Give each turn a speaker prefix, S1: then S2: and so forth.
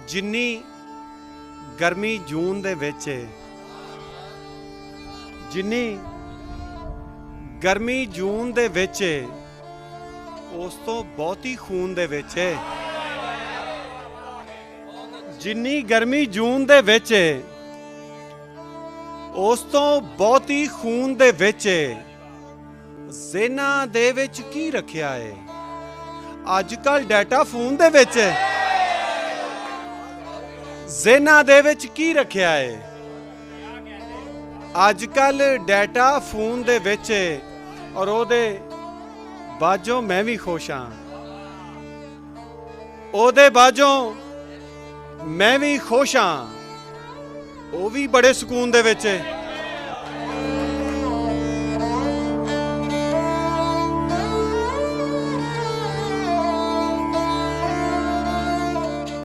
S1: ਜਿੰਨੀ ਗਰਮੀ ਜੂਨ ਦੇ ਵਿੱਚ ਹੈ, ਜਿੰਨੀ ਗਰਮੀ ਜੂਨ ਦੇ ਵਿੱਚ ਹੈ, ਉਸ ਤੋਂ ਬਹੁਤੀ ਖੂਨ ਦੇ ਵਿੱਚ ਹੈ। ਜਿੰਨੀ ਗਰਮੀ ਜੂਨ ਦੇ ਵਿੱਚ ਹੈ, ਉਸ ਤੋਂ ਬਹੁਤੀ ਖੂਨ ਦੇ ਵਿੱਚ ਹੈ। ਜ਼ੇਨਾਂ ਦੇ ਵਿੱਚ ਕੀ ਰੱਖਿਆ ਹੈ? ਅੱਜ ਕੱਲ ਡਾਟਾ ਫੋਨ ਦੇ ਵਿੱਚ ਹੈ। ਜ਼ੇਨਾਂ ਦੇ ਵਿੱਚ ਕੀ ਰੱਖਿਆ ਹੈ? ਅੱਜ ਕੱਲ ਡਾਟਾ ਫੋਨ ਦੇ ਵਿੱਚ ਹੈ। ਔਰ ਉਹਦੇ ਬਾਝੋਂ ਮੈਂ ਵੀ ਖੁਸ਼ ਹਾਂ, ਉਹਦੇ ਬਾਝੋਂ ਮੈਂ ਵੀ ਖੁਸ਼ ਹਾਂ। ਉਹ ਵੀ ਬੜੇ ਸਕੂਨ ਦੇ ਵਿੱਚ ਹੈ।